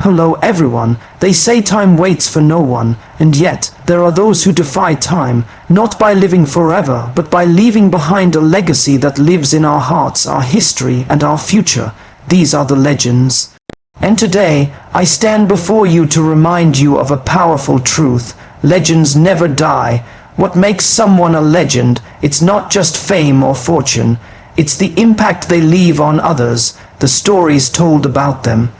Hello everyone. They say time waits for no one, and yet there are those who defy time, not by living forever, but by leaving behind a legacy that lives in our hearts, our history, and our future. These are the legends. And today, I stand before you to remind you of a powerful truth. Legends never die. What makes someone a legend, it's not just fame or fortune. It's the impact they leave on others, the stories told about them,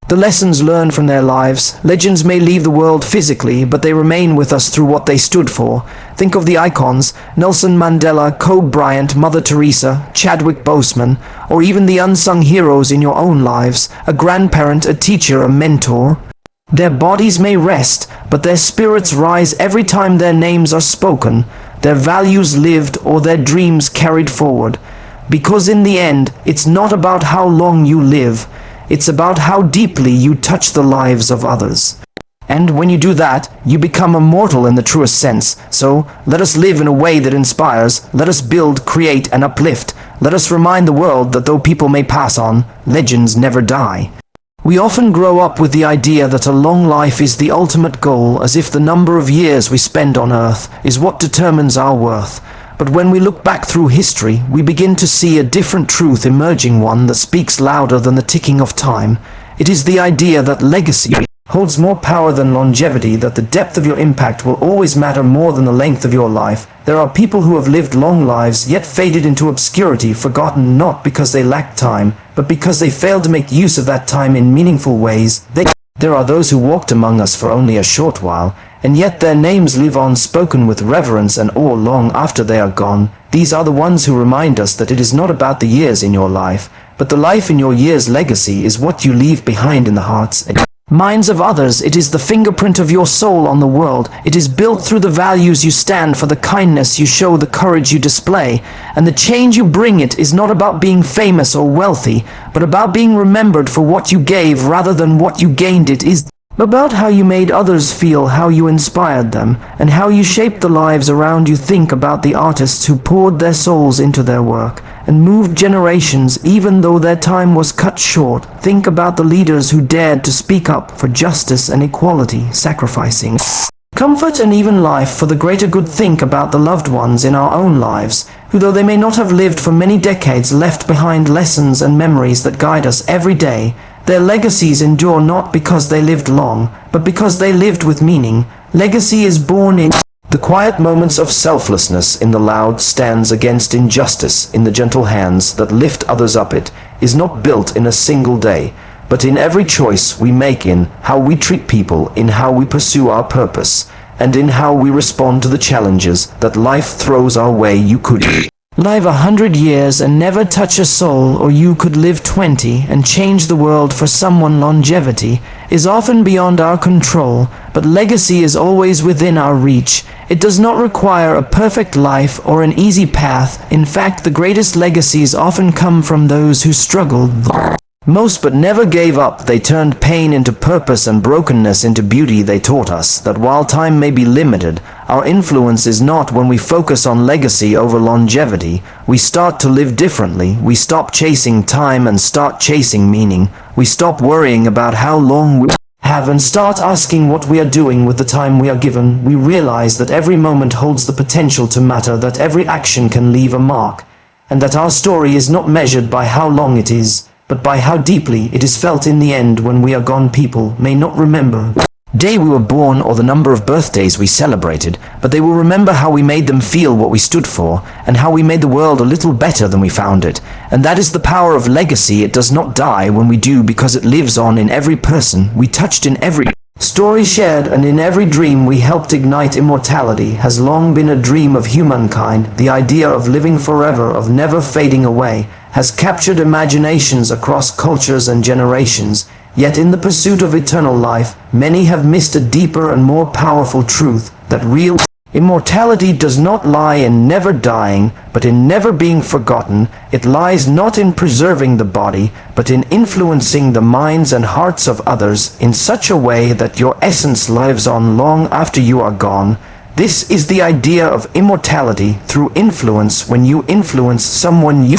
the lessons learned from their lives. Legends may leave the world physically, but they remain with us through what they stood for. Think of the icons: Nelson Mandela, Kobe Bryant, Mother Teresa, Chadwick Boseman, or even the unsung heroes in your own lives, a grandparent, a teacher, a mentor. Their bodies may rest, but their spirits rise every time their names are spoken, their values lived, or their dreams carried forward. Because in the end, it's not about how long you live, it's about how deeply you touch the lives of others. And when you do that, you become immortal in the truest sense. So, let us live in a way that inspires, let us build, create, and uplift. Let us remind the world that though people may pass on, legends never die. We often grow up with the idea that a long life is the ultimate goal, as if the number of years we spend on Earth is what determines our worth. But when we look back through history, we begin to see a different truth emerging, one that speaks louder than the ticking of time. It is the idea that legacy holds more power than longevity, that the depth of your impact will always matter more than the length of your life. There are people who have lived long lives, yet faded into obscurity, forgotten not because they lacked time, but because they failed to make use of that time in meaningful ways. There are those who walked among us for only a short while, and yet their names live on, spoken with reverence and awe long after they are gone. These are the ones who remind us that it is not about the years in your life, but the life in your years. Legacy is what you leave behind in the hearts and minds of others. It is the fingerprint of your soul on the world. It is built through the values you stand for, the kindness you show, the courage you display, and the change you bring. It is not about being famous or wealthy, but about being remembered for what you gave rather than what you gained. It is about how you made others feel, how you inspired them, and how you shaped the lives around you. Think about the artists who poured their souls into their work and moved generations even though their time was cut short. Think about the leaders who dared to speak up for justice and equality, sacrificing comfort and even life for the greater good. Think about the loved ones in our own lives, who, though they may not have lived for many decades, left behind lessons and memories that guide us every day. Their legacies endure not because they lived long, but because they lived with meaning. Legacy is born in the quiet moments of selflessness, in the loud stands against injustice, in the gentle hands that lift others up. It is not built in a single day, but in every choice we make, in how we treat people, in how we pursue our purpose, and in how we respond to the challenges that life throws our way. You could live 100 years and never touch a soul, or you could live 20 and change the world for someone. Longevity is often beyond our control, but legacy is always within our reach. It does not require a perfect life or an easy path. In fact, the greatest legacies often come from those who struggled most but never gave up. They turned pain into purpose and brokenness into beauty. They taught us that while time may be limited, our influence is not. When we focus on legacy over longevity, we start to live differently. We stop chasing time and start chasing meaning. We stop worrying about how long we have and start asking what we are doing with the time we are given. We realize that every moment holds the potential to matter, that every action can leave a mark, and that our story is not measured by how long it is, but by how deeply it is felt in the end. When we are gone, people may not remember the day we were born or the number of birthdays we celebrated, but they will remember how we made them feel, what we stood for, and how we made the world a little better than we found it. And that is the power of legacy. It does not die when we do, because it lives on in every person we touched, in every story shared, and in every dream we helped ignite. Immortality has long been a dream of humankind. The idea of living forever, of never fading away, has captured imaginations across cultures and generations. Yet in the pursuit of eternal life, many have missed a deeper and more powerful truth, that real immortality does not lie in never dying, but in never being forgotten. It lies not in preserving the body, but in influencing the minds and hearts of others in such a way that your essence lives on long after you are gone. This is the idea of immortality through influence. When you influence someone, you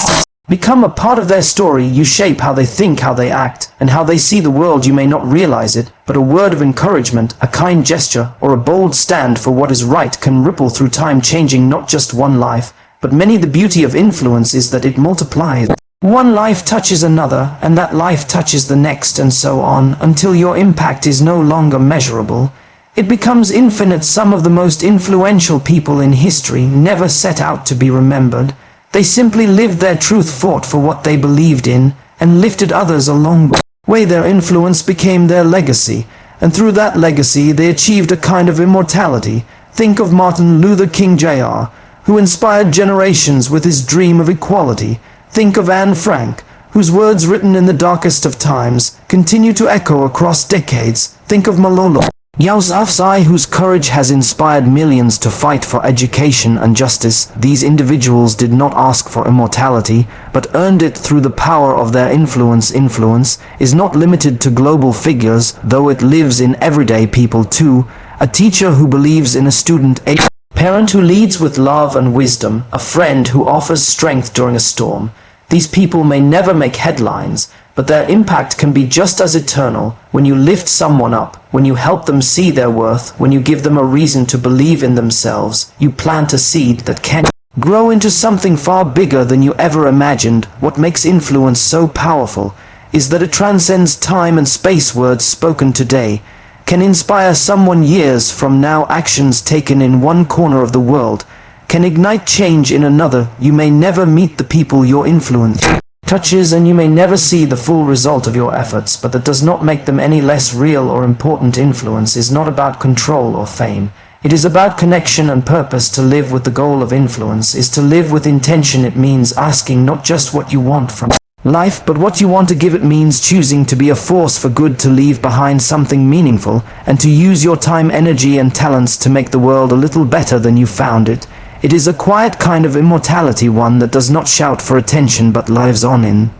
Become a part of their story. You shape how they think, how they act, and how they see the world. You may not realize it, but a word of encouragement, a kind gesture, or a bold stand for what is right can ripple through time, changing not just one life, but many. The beauty of influence is that it multiplies. One life touches another, and that life touches the next, and so on, until your impact is no longer measurable. It becomes infinite. Some of the most influential people in history never set out to be remembered. They simply lived their truth, fought for what they believed in, and lifted others along the way. Their influence became their legacy, and through that legacy they achieved a kind of immortality. Think of Martin Luther King Jr., who inspired generations with his dream of equality. Think of Anne Frank, whose words written in the darkest of times continue to echo across decades. Think of Malala Yousafzai, whose courage has inspired millions to fight for education and justice. These individuals did not ask for immortality, but earned it through the power of their influence. Influence is not limited to global figures, though it lives in everyday people too. A teacher who believes in a student, a parent who leads with love and wisdom, a friend who offers strength during a storm. These people may never make headlines, but their impact can be just as eternal. When you lift someone up, when you help them see their worth, when you give them a reason to believe in themselves, you plant a seed that can grow into something far bigger than you ever imagined. What makes influence so powerful is that it transcends time and space. Words spoken today can inspire someone years from now. Actions taken in one corner of the world can ignite change in another. You may never meet the people your influence touches, and you may never see the full result of your efforts, but that does not make them any less real or important. Influence is not about control or fame. It is about connection and purpose. To live with the goal of influence is to live with intention. It means asking not just what you want from life, but what you want to give. It means choosing to be a force for good, to leave behind something meaningful, and to use your time, energy, and talents to make the world a little better than you found it. It is a quiet kind of immortality, one that does not shout for attention but lives on in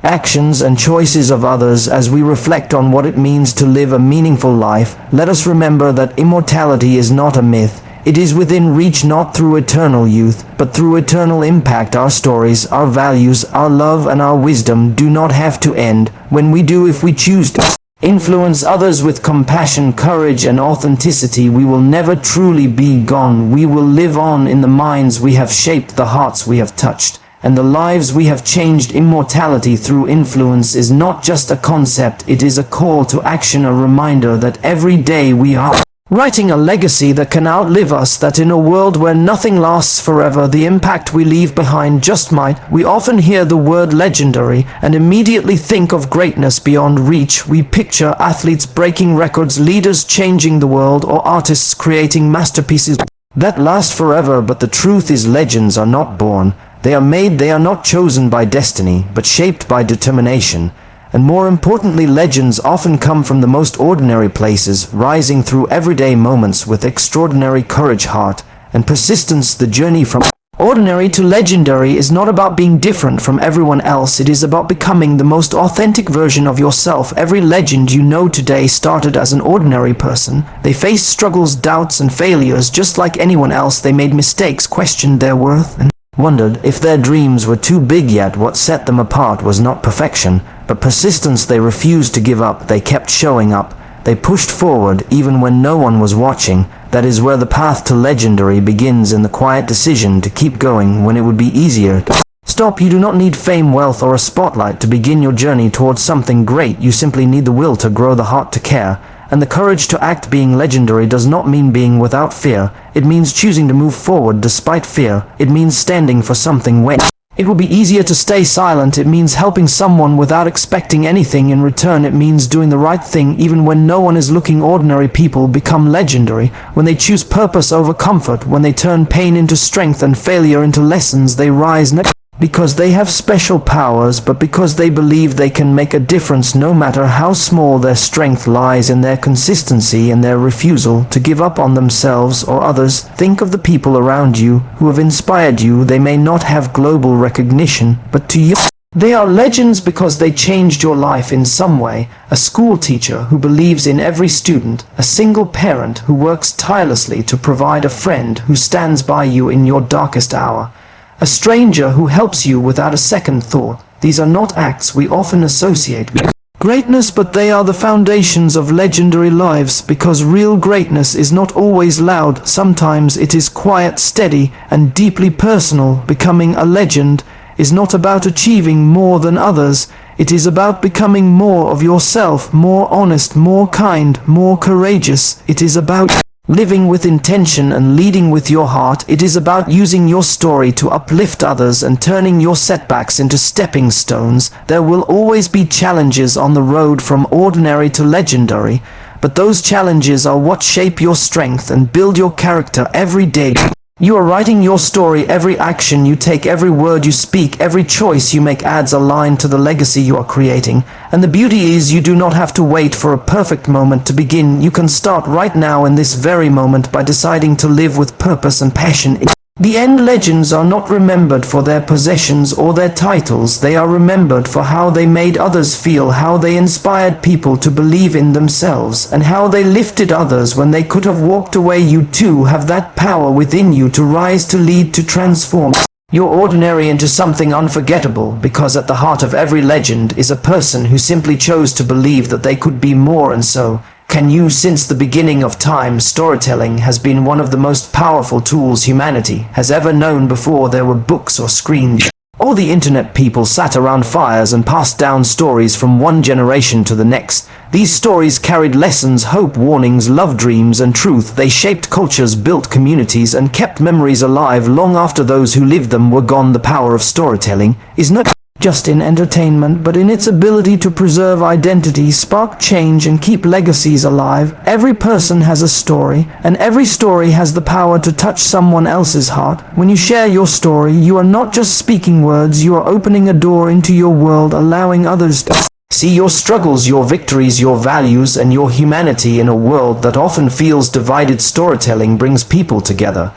actions and choices of others. As we reflect on what it means to live a meaningful life, let us remember that immortality is not a myth. It is within reach, not through eternal youth, but through eternal impact. Our stories, our values, our love, and our wisdom do not have to end. When we do, if we choose to influence others with compassion, courage, and authenticity, we will never truly be gone. We will live on in the minds we have shaped, the hearts we have touched, and the lives we have changed. Immortality through influence is not just a concept, it is a call to action, a reminder that every day we are writing a legacy that can outlive us, that in a world where nothing lasts forever, the impact we leave behind just might. We often hear the word legendary and immediately think of greatness beyond reach. We picture athletes breaking records, leaders changing the world, or artists creating masterpieces that last forever. But the truth is, legends are not born. They are made. They are not chosen by destiny, but shaped by determination. And more importantly, legends often come from the most ordinary places, rising through everyday moments with extraordinary courage, heart, and persistence. The journey from ordinary to legendary is not about being different from everyone else. It is about becoming the most authentic version of yourself. Every legend you know today started as an ordinary person. They faced struggles, doubts, and failures just like anyone else. They made mistakes, questioned their worth, and wondered if their dreams were too big. Yet what set them apart was not perfection, but persistence. They refused to give up. They kept showing up. They pushed forward even when no one was watching. That is where the path to legendary begins, in the quiet decision to keep going when it would be easier to stop. You do not need fame, wealth, or a spotlight to begin your journey towards something great. You simply need the will to grow, the heart to care, and the courage to act. Being legendary does not mean being without fear. It means choosing to move forward despite fear. It means standing for something when it will be easier to stay silent. It means helping someone without expecting anything in return. It means doing the right thing even when no one is looking. Ordinary people become legendary when they choose purpose over comfort, when they turn pain into strength and failure into lessons. They rise not because they have special powers, but because they believe they can make a difference no matter how small. Their strength lies in their consistency and their refusal to give up on themselves or others. Think of the people around you who have inspired you. They may not have global recognition, but to you, they are legends because they changed your life in some way. A school teacher who believes in every student, a single parent who works tirelessly to provide, a friend who stands by you in your darkest hour, a stranger who helps you without a second thought. These are not acts we often associate with greatness, but they are the foundations of legendary lives, because real greatness is not always loud. Sometimes it is quiet, steady, and deeply personal. Becoming a legend is not about achieving more than others. It is about becoming more of yourself, more honest, more kind, more courageous. It is about living with intention and leading with your heart. It is about using your story to uplift others and turning your setbacks into stepping stones. There will always be challenges on the road from ordinary to legendary, but those challenges are what shape your strength and build your character every day. You are writing your story. Every action you take, every word you speak, every choice you make adds a line to the legacy you are creating. And the beauty is, you do not have to wait for a perfect moment to begin. You can start right now, in this very moment, by deciding to live with purpose and passion. The end legends are not remembered for their possessions or their titles. They are remembered for how they made others feel, how they inspired people to believe in themselves, and how they lifted others when they could have walked away. You too have that power within you to rise, to lead, to transform your ordinary into something unforgettable, because at the heart of every legend is a person who simply chose to believe that they could be more. And so can you. Since the beginning of time, storytelling has been one of the most powerful tools humanity has ever known. Before there were books or screens or the internet, people sat around fires and passed down stories from one generation to the next. These stories carried lessons, hope, warnings, love, dreams, and truth. They shaped cultures, built communities, and kept memories alive long after those who lived them were gone. The power of storytelling is not just in entertainment, but in its ability to preserve identity, spark change, and keep legacies alive. Every person has a story, and every story has the power to touch someone else's heart. When you share your story, you are not just speaking words, you are opening a door into your world, allowing others to see your struggles, your victories, your values, and your humanity in a world that often feels divided. Storytelling brings people together.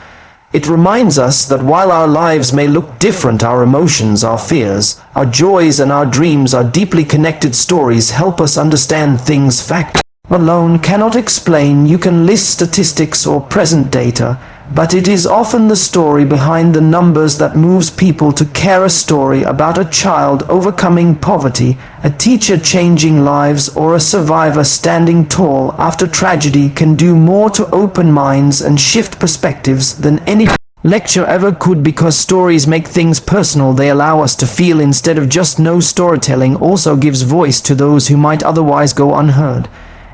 It reminds us that while our lives may look different, our emotions, our fears, our joys, and our dreams are deeply connected. Stories help us understand things fact alone cannot explain. You can list statistics or present data, but it is often the story behind the numbers that moves people to care. A story about a child overcoming poverty, a teacher changing lives, or a survivor standing tall after tragedy can do more to open minds and shift perspectives than any lecture ever could, because stories make things personal. They allow us to feel instead of just know. Storytelling also gives voice to those who might otherwise go unheard.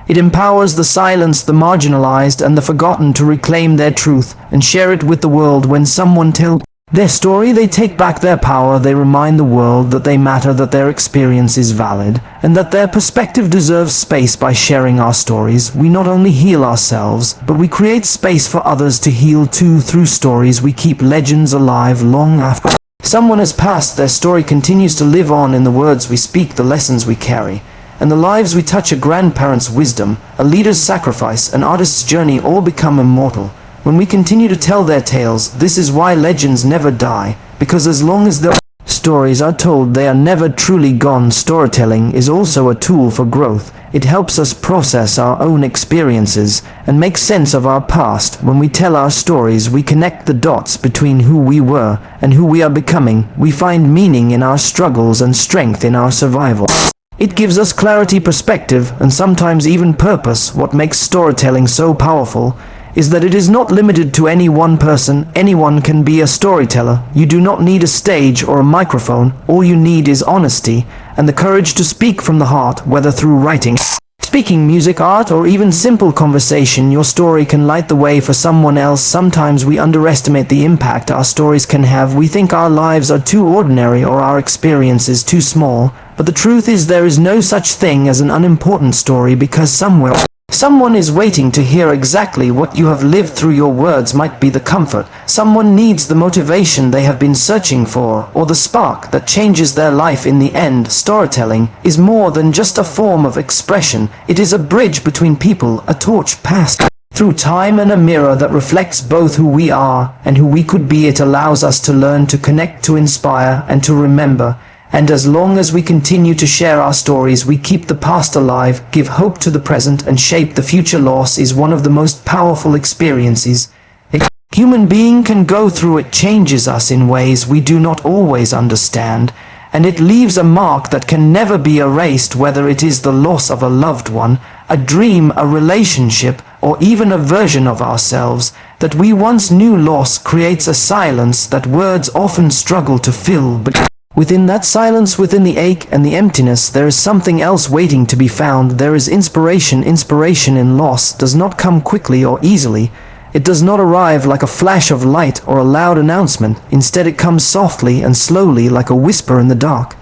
It empowers the silenced, the marginalized, and the forgotten to reclaim their truth and share it with the world. When someone tells their story, they take back their power. They remind the world that they matter, that their experience is valid, and that their perspective deserves space. By sharing our stories, we not only heal ourselves, but we create space for others to heal too. Through stories, we keep legends alive long after someone has passed. Their story continues to live on in the words we speak, the lessons we carry, and the lives we touch. A grandparent's wisdom, a leader's sacrifice, an artist's journey all become immortal when we continue to tell their tales. This is why legends never die, because as long as their stories are told, they are never truly gone. Storytelling is also a tool for growth. It helps us process our own experiences and make sense of our past. When we tell our stories, we connect the dots between who we were and who we are becoming. We find meaning in our struggles and strength in our survival. It gives us clarity, perspective, and sometimes even purpose. What makes storytelling so powerful is that it is not limited to any one person. Anyone can be a storyteller. You do not need a stage or a microphone. All you need is honesty and the courage to speak from the heart, whether through writing, speaking, music, art, or even simple conversation. Your story can light the way for someone else. Sometimes we underestimate the impact our stories can have. We think our lives are too ordinary or our experiences too small. But the truth is, there is no such thing as an unimportant story, because somewhere someone is waiting to hear exactly what you have lived through. Your words might be the comfort someone needs, the motivation they have been searching for, or the spark that changes their life. In the end, storytelling is more than just a form of expression. It is a bridge between people, a torch passed through time, and a mirror that reflects both who we are and who we could be. It allows us to learn, to connect, to inspire, and to remember. And as long as we continue to share our stories, we keep the past alive, give hope to the present, and shape the future. Loss is one of the most powerful experiences Human being can go through it changes us in ways we do not always understand, and it leaves a mark that can never be erased, whether it is the loss of a loved one, a dream, a relationship, or even a version of ourselves that we once knew. Loss creates a silence that words often struggle to fill, but within that silence, within the ache and the emptiness, there is something else waiting to be found. There is inspiration. Inspiration in loss does not come quickly or easily. It does not arrive like a flash of light or a loud announcement. Instead, it comes softly and slowly, like a whisper in the dark.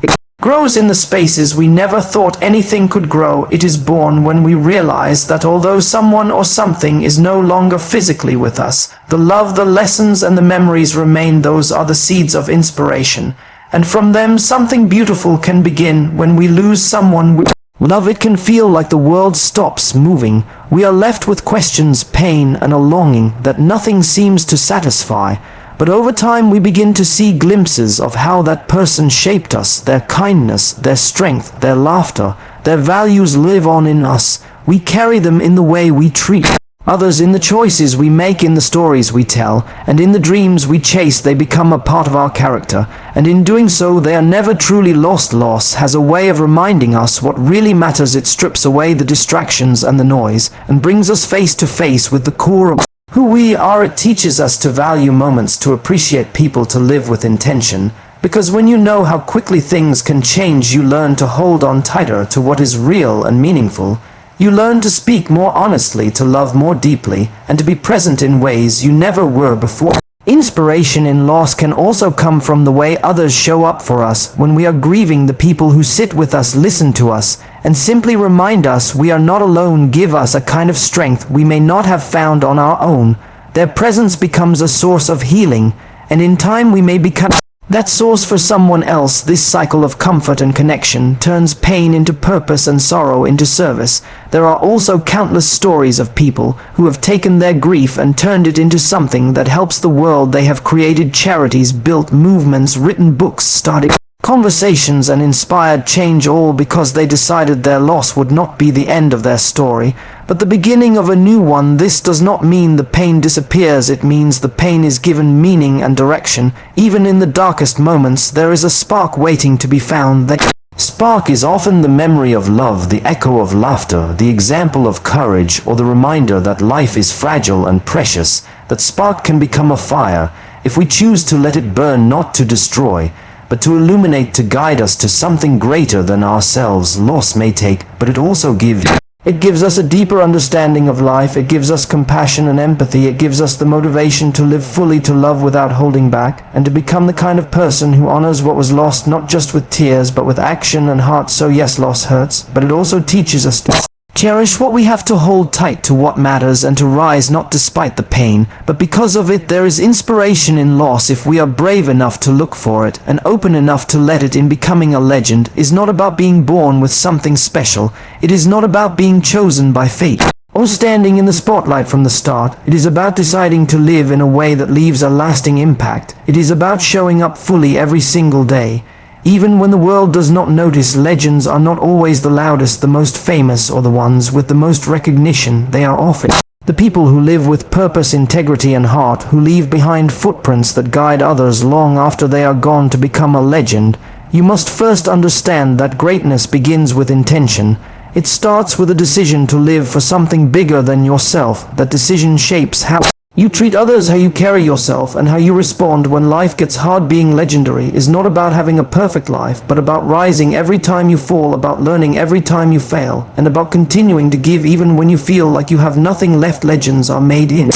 It grows in the spaces we never thought anything could grow. It is born when we realize that although someone or something is no longer physically with us, the love, the lessons, and the memories remain. Those are the seeds of inspiration. And from them, something beautiful can begin. When we lose someone we love, it can feel like the world stops moving. We are left with questions, pain, and a longing that nothing seems to satisfy. But over time we begin to see glimpses of how that person shaped us. Their kindness, their strength, their laughter, their values live on in us. We carry them in the way we treat others, in the choices we make, in the stories we tell, and in the dreams we chase. They become a part of our character, and in doing so they are never truly lost. Loss has a way of reminding us what really matters. It strips away the distractions and the noise, and brings us face to face with the core of who we are. It teaches us to value moments, to appreciate people, to live with intention. Because when you know how quickly things can change, you learn to hold on tighter to what is real and meaningful. You learn to speak more honestly, to love more deeply, and to be present in ways you never were before. Inspiration in loss can also come from the way others show up for us. When we are grieving, the people who sit with us, listen to us, and simply remind us we are not alone, give us a kind of strength we may not have found on our own. Their presence becomes a source of healing, and in time we may become that source for someone else. This cycle of comfort and connection turns pain into purpose and sorrow into service. There are also countless stories of people who have taken their grief and turned it into something that helps the world. They have created charities, built movements, written books, started conversations, and inspired change, all because they decided their loss would not be the end of their story, but the beginning of a new one. This does not mean the pain disappears. It means the pain is given meaning and direction. Even in the darkest moments, there is a spark waiting to be found. That spark is often the memory of love, the echo of laughter, the example of courage, or the reminder that life is fragile and precious. That spark can become a fire if we choose to let it burn, not to destroy, but to illuminate, to guide us to something greater than ourselves. Loss may take, but it also gives. It gives us a deeper understanding of life. It gives us compassion and empathy. It gives us the motivation to live fully, to love without holding back, and to become the kind of person who honors what was lost, not just with tears, but with action and heart. So yes, loss hurts, but it also teaches us to cherish what we have, to hold tight to what matters, and to rise not despite the pain, but because of it. There is inspiration in loss if we are brave enough to look for it, and open enough to let it in. Becoming a legend is not about being born with something special. It is not about being chosen by fate or standing in the spotlight from the start. It is about deciding to live in a way that leaves a lasting impact. It is about showing up fully every single day, even when the world does not notice. Legends are not always the loudest, the most famous, or the ones with the most recognition. They are often the people who live with purpose, integrity, and heart, who leave behind footprints that guide others long after they are gone. To become a legend, you must first understand that greatness begins with intention. It starts with a decision to live for something bigger than yourself. That decision shapes how you treat others, how you carry yourself, and how you respond when life gets hard. Being legendary is not about having a perfect life, but about rising every time you fall, about learning every time you fail, and about continuing to give even when you feel like you have nothing left. Legends are made in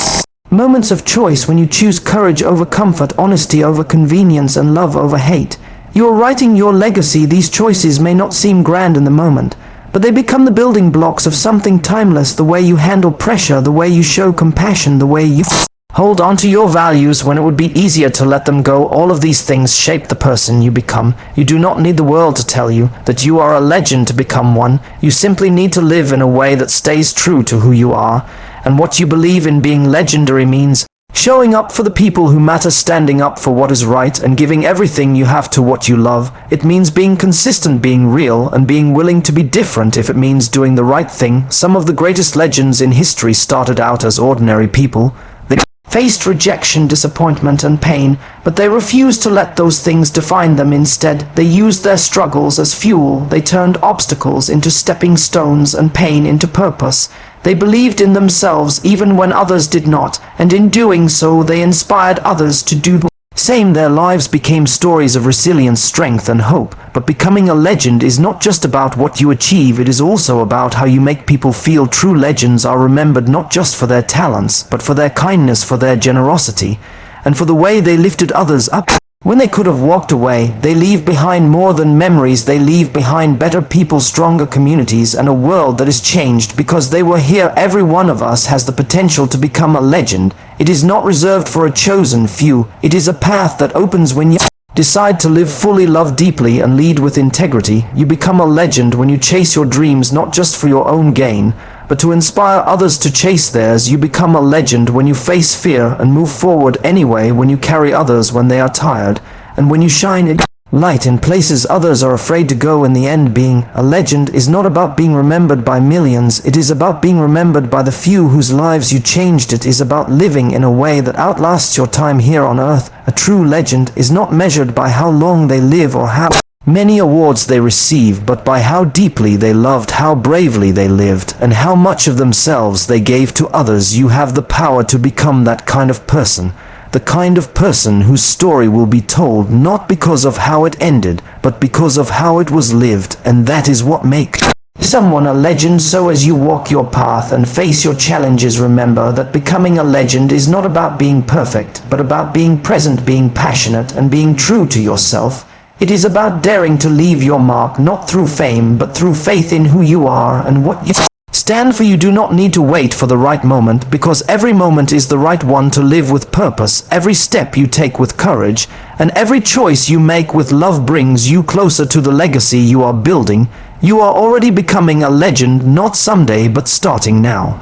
moments of choice, when you choose courage over comfort, honesty over convenience, and love over hate. You are writing your legacy. These choices may not seem grand in the moment, but they become the building blocks of something timeless. The way you handle pressure, the way you show compassion, the way you hold on to your values when it would be easier to let them go. All of these things shape the person you become. You do not need the world to tell you that you are a legend to become one. You simply need to live in a way that stays true to who you are and what you believe in. Being legendary means showing up for the people who matter, standing up for what is right, and giving everything you have to what you love. It means being consistent, being real, and being willing to be different if it means doing the right thing. Some of the greatest legends in history started out as ordinary people. They faced rejection, disappointment, and pain, but they refused to let those things define them. Instead, they used their struggles as fuel. They turned obstacles into stepping stones and pain into purpose. They believed in themselves even when others did not, and in doing so, they inspired others to do the same. Their lives became stories of resilience, strength, and hope. But becoming a legend is not just about what you achieve, it is also about how you make people feel. True legends are remembered not just for their talents, but for their kindness, for their generosity, and for the way they lifted others up. When they could have walked away, they leave behind more than memories. They leave behind better people, stronger communities, and a world that is changed because they were here. Every one of us has the potential to become a legend. It is not reserved for a chosen few. It is a path that opens when you decide to live fully, love deeply, and lead with integrity. You become a legend when you chase your dreams not just for your own gain, but to inspire others to chase theirs. You become a legend when you face fear and move forward anyway, when you carry others when they are tired, and when you shine a light in places others are afraid to go. In the end, being a legend is not about being remembered by millions. It is about being remembered by the few whose lives you changed. It is about living in a way that outlasts your time here on earth. A true legend is not measured by how long they live or how many awards they receive, but by how deeply they loved, how bravely they lived, and how much of themselves they gave to others. You have the power to become that kind of person. The kind of person whose story will be told not because of how it ended, but because of how it was lived, and that is what makes someone a legend. So as you walk your path and face your challenges, remember that becoming a legend is not about being perfect, but about being present, being passionate, and being true to yourself. It is about daring to leave your mark, not through fame, but through faith in who you are and what you stand for. You do not need to wait for the right moment, because every moment is the right one to live with purpose. Every step you take with courage, and every choice you make with love brings you closer to the legacy you are building. You are already becoming a legend, not someday, but starting now.